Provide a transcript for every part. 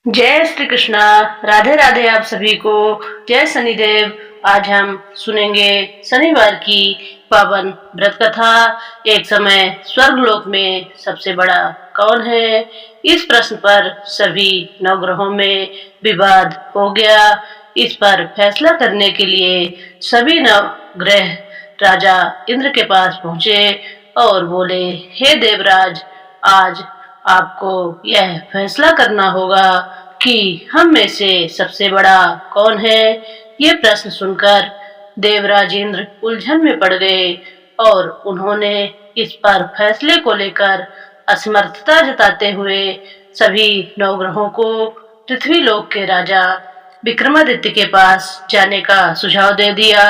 जय श्री कृष्णा। राधे राधे आप सभी को। जय शनिदेव। आज हम सुनेंगे शनिवार की पावन व्रत कथा। एक समय स्वर्गलोक में सबसे बड़ा कौन है? इस प्रश्न पर सभी नवग्रहों में विवाद हो गया। इस पर फैसला करने के लिए सभी नवग्रह राजा इंद्र के पास पहुंचे और बोले, हे देवराज, आज आपको यह फैसला करना होगा कि हम में से सबसे बड़ा कौन है। ये प्रश्न सुनकर देवराज इंद्र उलझन में पड़ गए और उन्होंने इस पर फैसले को लेकर असमर्थता जताते हुए सभी नवग्रहों को पृथ्वीलोक के राजा विक्रमादित्य के पास जाने का सुझाव दे दिया।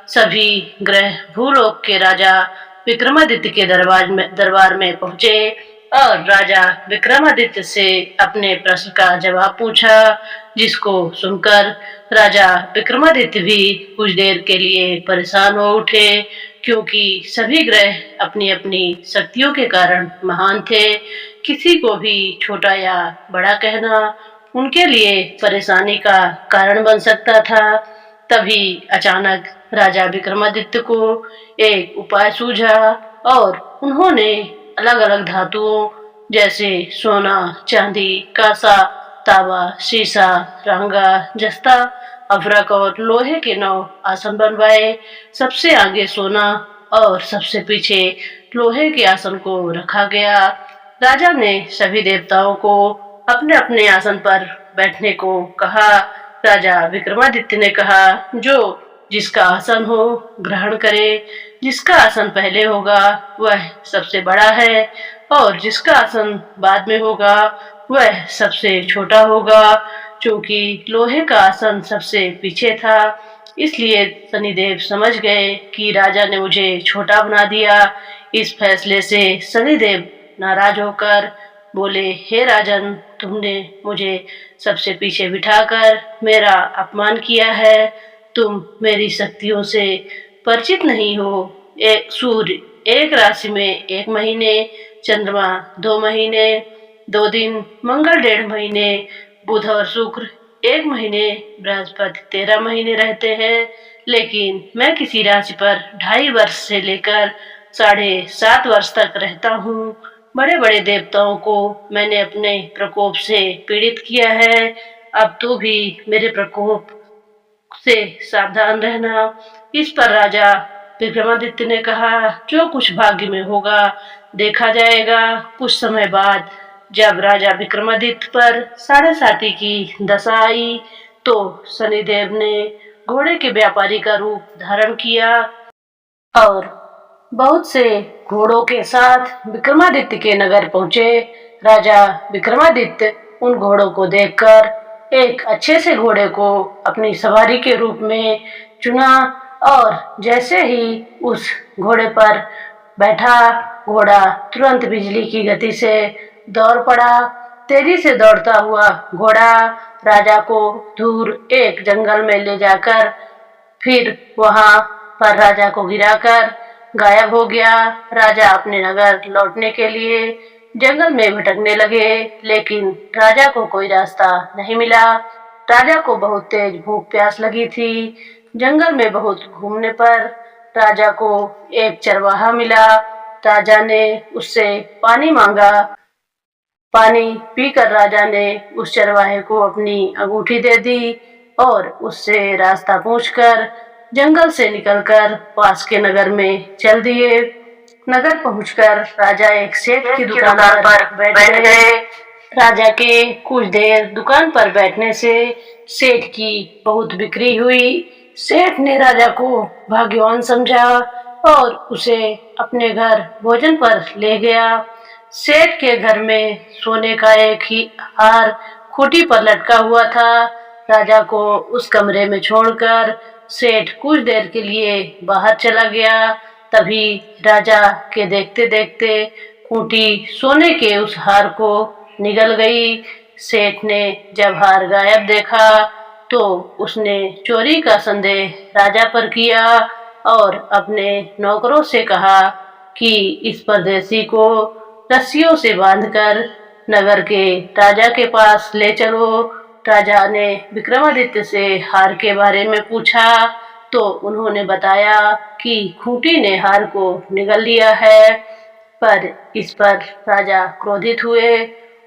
सभी ग्रह भूलोक के राजा विक्रमादित्य के दरबार में पहुंचे और राजा विक्रमादित्य से अपने प्रश्न का जवाब पूछा, जिसको सुनकर राजा विक्रमादित्य भी कुछ देर के लिए परेशान हो उठे, क्योंकि सभी ग्रह अपनी अपनी शक्तियों के कारण महान थे। किसी को भी छोटा या बड़ा कहना उनके लिए परेशानी का कारण बन सकता था। तभी अचानक राजा विक्रमादित्य को एक उपाय सूझा और उन्होंने अलग अलग धातुओं जैसे सोना, चांदी, कांसा, तांबा, शीशा, रांगा, जस्ता, अभ्रक और लोहे के 9 आसन बनवाए। सबसे आगे सोना और सबसे पीछे लोहे के आसन को रखा गया। राजा ने सभी देवताओं को अपने अपने आसन पर बैठने को कहा। राजा विक्रमादित्य ने कहा, जो जिसका आसन हो ग्रहण करे। जिसका आसन पहले होगा वह सबसे बड़ा है और जिसका आसन बाद में होगा वह सबसे छोटा होगा। क्योंकि लोहे का आसन सबसे पीछे था, इसलिए शनिदेव समझ गए कि राजा ने मुझे छोटा बना दिया। इस फैसले से शनिदेव नाराज होकर बोले, हे राजन, तुमने मुझे सबसे पीछे बिठाकर मेरा अपमान किया है। तुम मेरी शक्तियों से परिचित नहीं हो। सूर्य एक राशि में 1 महीने, चंद्रमा 2 महीने 2 दिन, मंगल 1.5 महीने, बुध और शुक्र 1 महीने, बृहस्पति 13 महीने रहते हैं। लेकिन मैं किसी राशि पर 2.5 वर्ष से लेकर 7.5 वर्ष तक रहता हूँ। बड़े बड़े देवताओं को मैंने अपने प्रकोप से पीड़ित किया है। अब तू भी मेरे प्रकोप से सावधान रहना। इस पर राजा विक्रमादित्य ने कहा, जो कुछ भाग्य में होगा देखा जाएगा। कुछ समय बाद जब राजा विक्रमादित्य पर 7.5 की दशा आई तो शनिदेव ने घोड़े के व्यापारी का रूप धारण किया और बहुत से घोड़ों के साथ विक्रमादित्य के नगर पहुंचे। राजा विक्रमादित्य उन घोड़ों को देखकर एक अच्छे से घोड़े को अपनी सवारी के रूप में चुना और जैसे ही उस घोड़े पर बैठा, घोड़ा तुरंत बिजली की गति से दौड़ पड़ा। तेजी से दौड़ता हुआ घोड़ा राजा को दूर एक जंगल में ले जाकर फिर वहां पर राजा को गिराकर गायब हो गया। राजा अपने नगर लौटने के लिए जंगल में भटकने लगे, लेकिन राजा को कोई रास्ता नहीं मिला। राजा को बहुत तेज भूख प्यास लगी थी। जंगल में बहुत घूमने पर राजा को एक चरवाहा मिला। राजा ने उससे पानी मांगा। पानी पीकर राजा ने उस चरवाहे को अपनी अंगूठी दे दी और उससे रास्ता पूछकर जंगल से निकलकर पास के नगर में चल दिए। नगर पहुंचकर राजा एक सेठ की दुकान पर बैठ गए। राजा के कुछ देर दुकान पर बैठने से सेठ की बहुत बिक्री हुई। सेठ ने राजा को भाग्यवान समझा और उसे अपने घर भोजन पर ले गया। सेठ के घर में सोने का एक ही हार खूंटी पर लटका हुआ था। राजा को उस कमरे में छोड़कर सेठ कुछ देर के लिए बाहर चला गया। तभी राजा के देखते देखते खूंटी सोने के उस हार को निगल गई। सेठ ने जब हार गायब देखा तो उसने चोरी का संदेह राजा पर किया और अपने नौकरों से कहा कि इस परदेसी को रस्सियों से बांधकर नगर के राजा के पास ले चलो। राजा ने विक्रमादित्य से हार के बारे में पूछा तो उन्होंने बताया कि खूंटी ने हार को निगल लिया है। पर इस पर राजा क्रोधित हुए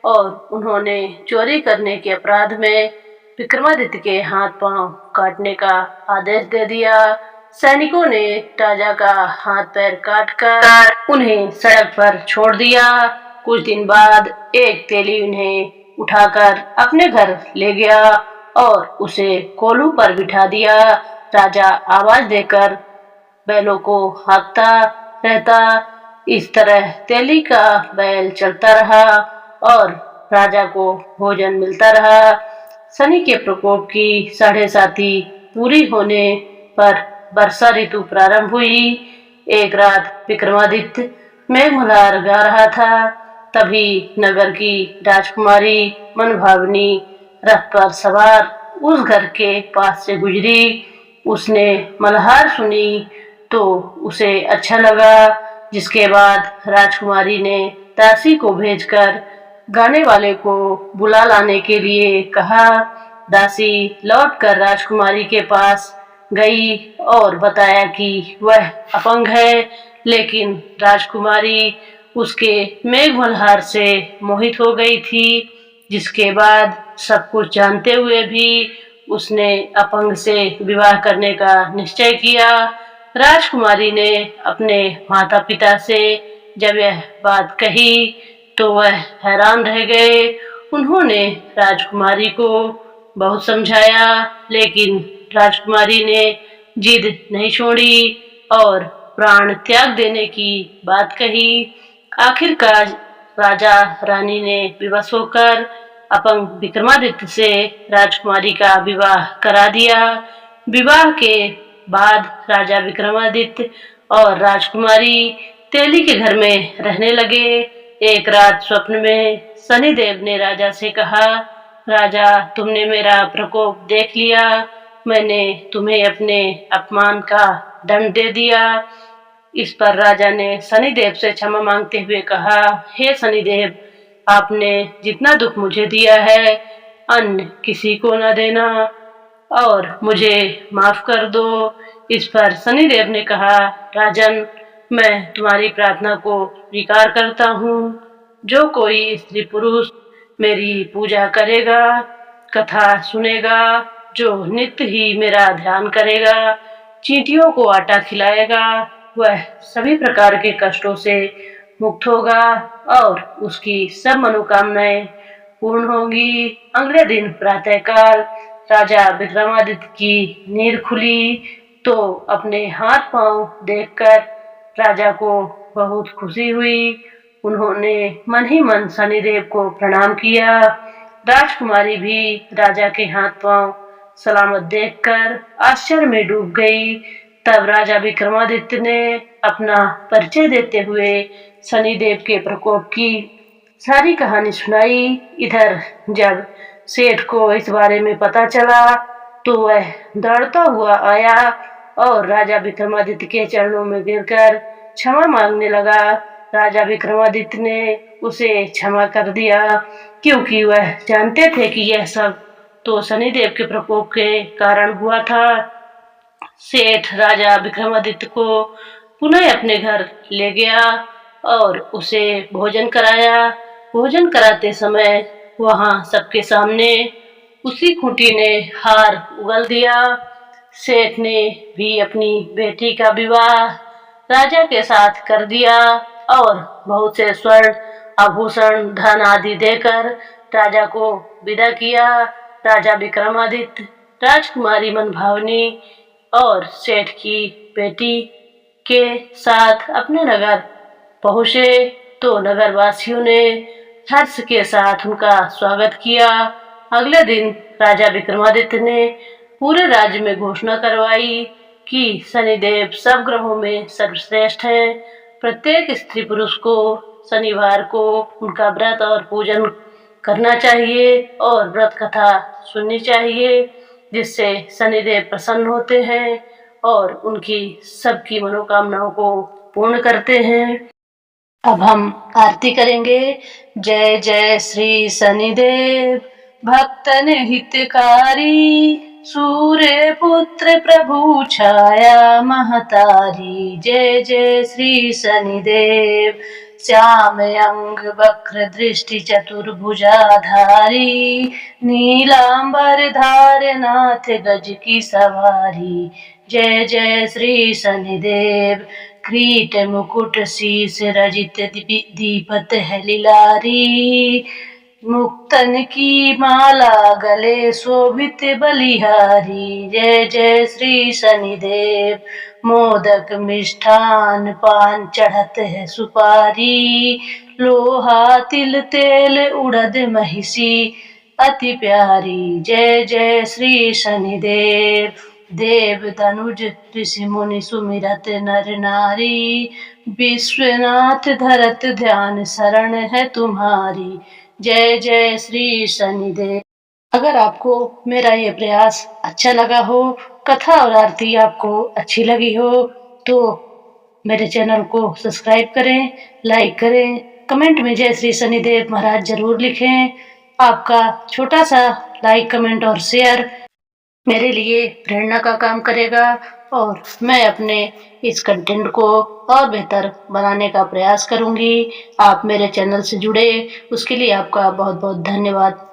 और उन्होंने चोरी करने के अपराध में विक्रमादित्य के हाथ पांव काटने का आदेश दे दिया। सैनिकों ने राजा का हाथ पैर काटकर उन्हें सड़क पर छोड़ दिया। कुछ दिन बाद एक तेली उन्हें उठाकर अपने घर ले गया और उसे कोल्हू पर बिठा दिया। राजा आवाज देकर बैलों को हाँकता रहता। इस तरह तेली का बैल चलता रहा और राजा को भोजन मिलता रहा। शनि के प्रकोप की 7.5 पूरी होने पर वर्षा ऋतु प्रारंभ हुई। एक रात विक्रमादित्य मेघमल्हार गा रहा था। तभी नगर की राजकुमारी मनभावनी रथ पर सवार उस घर के पास से गुजरी। उसने मल्हार सुनी तो उसे अच्छा लगा, जिसके बाद राजकुमारी ने दासी को भेजकर गाने वाले को बुला लाने के लिए कहा। दासी लौटकर राजकुमारी के पास गई और बताया कि वह अपंग है, लेकिन राजकुमारी उसके मेघमल्हार से मोहित हो गई थी। जिसके बाद सब कुछ जानते हुए भी उसने अपंग से विवाह करने का निश्चय किया। राजकुमारी ने अपने माता पिता से जब यह बात कही तो वह हैरान रह गए। उन्होंने राजकुमारी को बहुत समझाया, लेकिन राजकुमारी ने जिद नहीं छोड़ी और प्राण त्याग देने की बात कही। आखिरकार राजा रानी ने विवश होकर अपंग विक्रमादित्य से राजकुमारी का विवाह करा दिया। विवाह के बाद राजा विक्रमादित्य और राजकुमारी तेली के घर में रहने लगे। एक रात स्वप्न में शनिदेव ने राजा से कहा, राजा, तुमने मेरा प्रकोप देख लिया। मैंने तुम्हें अपने अपमान का दंड दे दिया। इस पर राजा ने शनिदेव से क्षमा मांगते हुए कहा, हे शनिदेव, आपने जितना दुख मुझे दिया है अन्य किसी को न देना और मुझे माफ कर दो। इस पर शनिदेव ने कहा, राजन, मैं तुम्हारी प्रार्थना को स्वीकार करता हूँ। जो कोई स्त्री पुरुष मेरी पूजा करेगा, कथा सुनेगा, जो नित्य ही मेरा ध्यान करेगा, चींटियों को आटा खिलाएगा, वह सभी प्रकार के कष्टों से मुक्त होगा और उसकी सब मनोकामनाएं पूर्ण होंगी। अगले दिन प्रातःकाल राजा विक्रमादित्य की नींद खुली तो अपने हाथ पांव देखकर राजा को बहुत खुशी हुई। उन्होंने मन ही मन शनिदेव को प्रणाम किया। राजकुमारी भी राजा के हाथ पांव सलामत देखकर आश्चर्य में डूब गई। तब राजा विक्रमादित्य ने अपना परिचय देते हुए शनिदेव के प्रकोप की सारी कहानी सुनाई। इधर जब सेठ को इस बारे में पता चला तो वह दौड़ता हुआ आया और राजा विक्रमादित्य के चरणों में गिरकर क्षमा मांगने लगा। राजा विक्रमादित्य ने उसे क्षमा कर दिया, क्योंकि वह जानते थे कि यह सब तो शनिदेव के प्रकोप के कारण हुआ था। सेठ राजा विक्रमादित्य को पुनः अपने घर ले गया और उसे भोजन कराया। भोजन कराते समय वहां सबके सामने उसी खूंटी ने हार उगल दिया। सेठ ने भी अपनी बेटी का विवाह राजा के साथ कर दिया और बहुत से स्वर्ण आभूषण धन आदि देकर राजा को विदा किया। राजा विक्रमादित्य राजकुमारी मनभावनी और सेठ की बेटी के साथ अपने नगर पहुंचे तो नगरवासियों ने हर्ष के साथ उनका स्वागत किया। अगले दिन राजा विक्रमादित्य ने पूरे राज्य में घोषणा करवाई कि शनिदेव सब ग्रहों में सर्वश्रेष्ठ हैं। प्रत्येक स्त्री पुरुष को शनिवार को उनका व्रत और पूजन करना चाहिए और व्रत कथा सुननी चाहिए, जिससे शनिदेव प्रसन्न होते हैं और उनकी सबकी मनोकामनाओं को पूर्ण करते हैं। अब हम आरती करेंगे। जय जय श्री शनिदेव भक्तन हितकारी, सूर्य पुत्र प्रभु छाया महतारी। जय जय श्री शनिदेव श्याम अंग वक्र दृष्टि चतुर्भुजाधारी, नीलांबर धार नाथ गज की सवारी। जय जय श्री शनिदेव क्रीट मुकुट शीस रजित दीपत है लिलारी, मुक्तन की माला गले शोभित बलिहारी। जय जय श्री शनिदेव मोदक मिष्ठान पान चढ़त है सुपारी, लोहा तिल तेल उड़द महिषी अति प्यारी। जय जय श्री शनिदेव देव धनुज ऋषि मुनि सुमिरत नर नारी, विश्वनाथ धरत ध्यान शरण है तुम्हारी। जय जय श्री शनिदेव। अगर आपको मेरा ये प्रयास अच्छा लगा हो, कथा और आरती आपको अच्छी लगी हो, तो मेरे चैनल को सब्सक्राइब करें, लाइक करें, कमेंट में जय श्री शनिदेव महाराज जरूर लिखें। आपका छोटा सा लाइक, कमेंट और शेयर मेरे लिए प्रेरणा का काम करेगा और मैं अपने इस कंटेंट को और बेहतर बनाने का प्रयास करूंगी। आप मेरे चैनल से जुड़े उसके लिए आपका बहुत बहुत धन्यवाद।